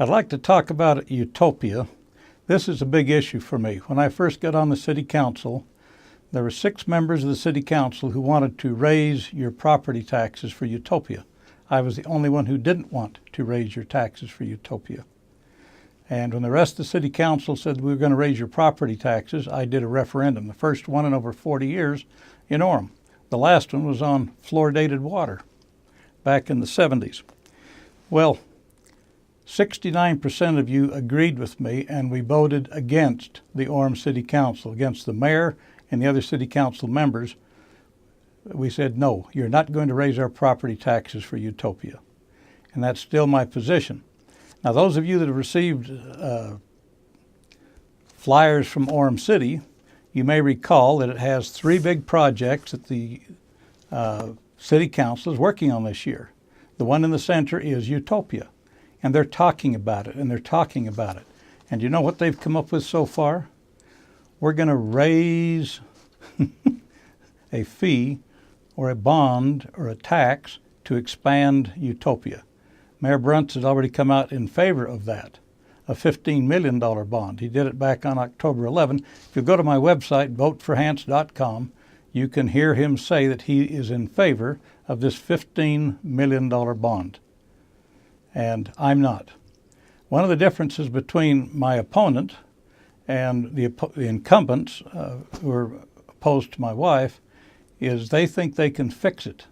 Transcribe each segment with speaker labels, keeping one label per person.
Speaker 1: I'd like to talk about utopia. This is a big issue for me. When I first got on the city council, there were 6 members of the city council who wanted to raise your property taxes for utopia. I was the only one who didn't want to raise your taxes for utopia. And when the rest of the city council said we were going to raise your property taxes, I did a referendum, the first one in over 40 years in Orem. The last one was on fluoridated water back in the 70s. Well, 69% of you agreed with me, and we voted against the Orem City Council, against the mayor and the other city council members. We said, no, you're not going to raise our property taxes for utopia. And that's still my position. Now, those of you that have received flyers from Orem City, you may recall that it has 3 big projects that the city council is working on this year. The one in the center is Utopia. And they're talking about it, and they're talking about it. And you know what they've come up with so far? We're going to raise a fee or a bond or a tax to expand Utopia. Mayor Bruntz has already come out in favor of that, a $15 million bond. He did it back on October 11. If you go to my website, voteforhance.com, you can hear him say that he is in favor of this $15 million bond. And I'm not. One of the differences between my opponent and the incumbents who are opposed to my wife is they think they can fix it.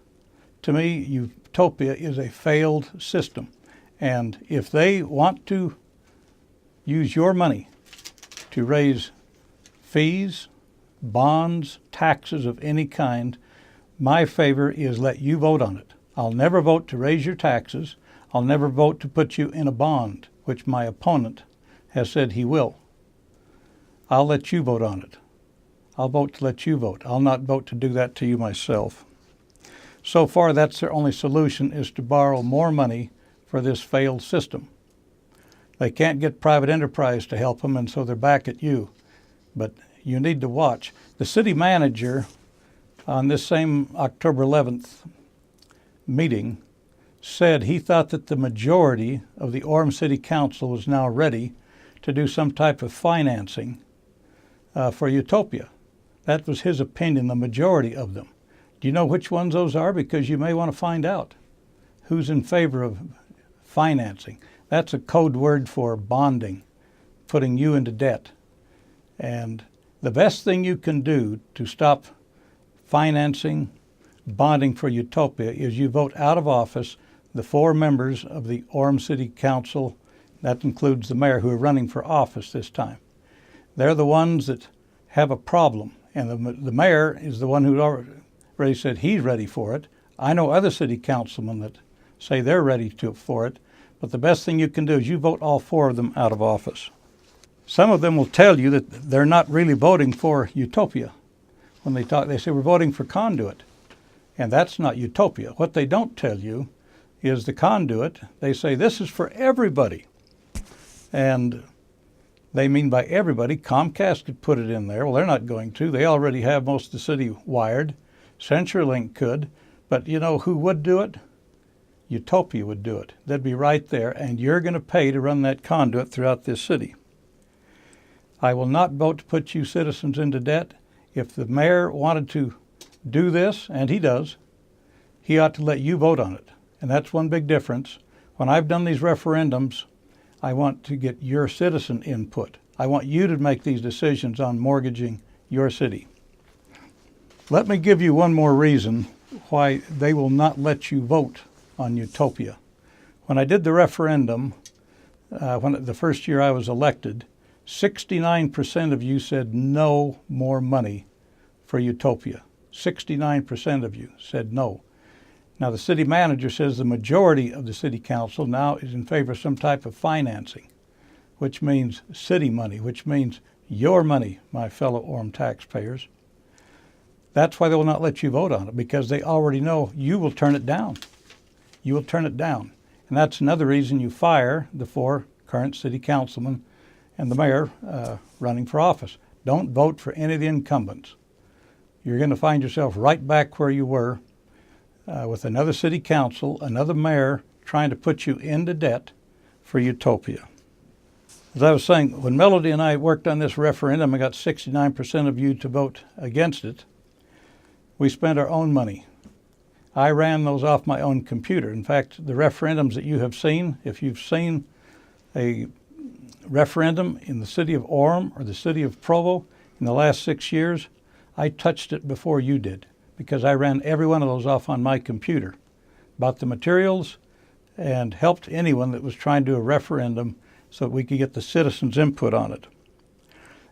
Speaker 1: To me, Utopia is a failed system. And if they want to use your money to raise fees, bonds, taxes of any kind, my favor is let you vote on it. I'll never vote to raise your taxes. I'll never vote to put you in a bond, which my opponent has said he will. I'll let you vote on it. I'll vote to let you vote. I'll not vote to do that to you myself. So far, that's their only solution, is to borrow more money for this failed system. They can't get private enterprise to help them, and so they're back at you. But you need to watch. The city manager on this same October 11th meeting said he thought that the majority of the Orem City Council was now ready to do some type of financing for Utopia. That was his opinion, the majority of them. Do you know which ones those are? Because you may want to find out who's in favor of financing. That's a code word for bonding, putting you into debt. And the best thing you can do to stop financing, bonding for Utopia is you vote out of office the 4 members of the Orem City Council. That includes the mayor, who are running for office this time. They're the ones that have a problem. And the mayor is the one who already said he's ready for it. I know other city councilmen that say they're ready for it. But the best thing you can do is you vote all 4 of them out of office. Some of them will tell you that they're not really voting for Utopia. When they talk, they say we're voting for conduit. And that's not Utopia. What they don't tell you is the conduit. They say this is for everybody. And they mean by everybody. Comcast could put it in there. Well, they're not going to. They already have most of the city wired. CenturyLink could. But you know who would do it? Utopia would do it. They'd be right there, and you're going to pay to run that conduit throughout this city. I will not vote to put you citizens into debt. If the mayor wanted to do this, and he does, he ought to let you vote on it. And that's one big difference. When I've done these referendums, I want to get your citizen input. I want you to make these decisions on mortgaging your city. Let me give you one more reason why they will not let you vote on Utopia. When I did the referendum, the first year I was elected, 69% of you said no more money for Utopia. 69% of you said no. Now, the city manager says the majority of the city council now is in favor of some type of financing, which means city money, which means your money, my fellow Orem taxpayers. That's why they will not let you vote on it, because they already know you will turn it down. You will turn it down. And that's another reason you fire the 4 current city councilmen and the mayor running for office. Don't vote for any of the incumbents. You're going to find yourself right back where you were with another city council, another mayor trying to put you into debt for Utopia. As I was saying, when Melody and I worked on this referendum and got 69% of you to vote against it, we spent our own money. I ran those off my own computer. In fact, the referendums that you have seen, if you've seen a referendum in the city of Orem or the city of Provo in the last 6 years, I touched it before you did because I ran every one of those off on my computer, bought the materials, and helped anyone that was trying to do a referendum so that we could get the citizens' input on it.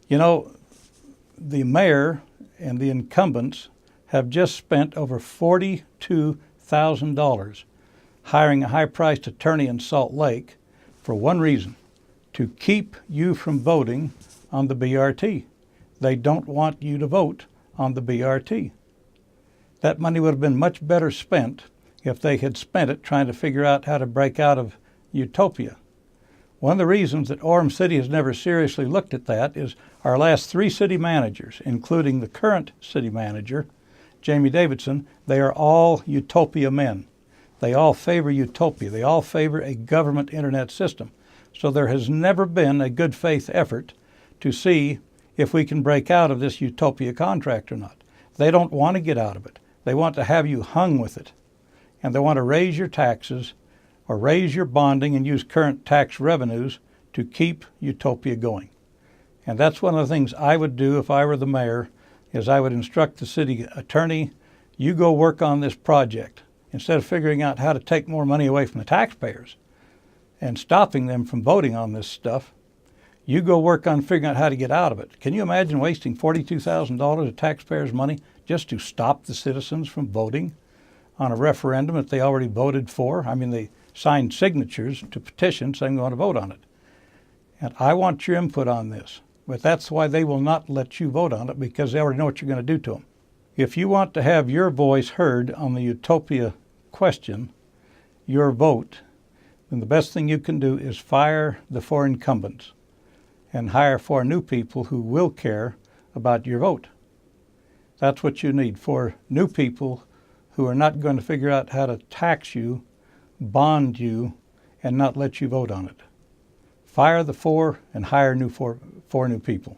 Speaker 1: You know, the mayor and the incumbents have just spent over $42,000 hiring a high-priced attorney in Salt Lake for one reason: to keep you from voting on the BRT. They don't want you to vote on the BRT. That money would have been much better spent if they had spent it trying to figure out how to break out of Utopia. One of the reasons that Orem City has never seriously looked at that is our last 3 city managers, including the current city manager, Jamie Davidson, they are all Utopia men. They all favor Utopia. They all favor a government internet system. So there has never been a good faith effort to see if we can break out of this Utopia contract or not. They don't want to get out of it. They want to have you hung with it. And they want to raise your taxes or raise your bonding and use current tax revenues to keep Utopia going. And that's one of the things I would do if I were the mayor, is I would instruct the city attorney, you go work on this project. Instead of figuring out how to take more money away from the taxpayers and stopping them from voting on this stuff, you go work on figuring out how to get out of it. Can you imagine wasting $42,000 of taxpayers' money just to stop the citizens from voting on a referendum that they already voted for? I mean, they signed signatures to petitions saying they want to vote on it. And I want your input on this. But that's why they will not let you vote on it, because they already know what you're going to do to them. If you want to have your voice heard on the Utopia question, your vote, then the best thing you can do is fire the 4 incumbents and hire 4 new people who will care about your vote. That's what you need, 4 new people who are not going to figure out how to tax you, bond you, and not let you vote on it. Fire the 4 and hire 4 new people.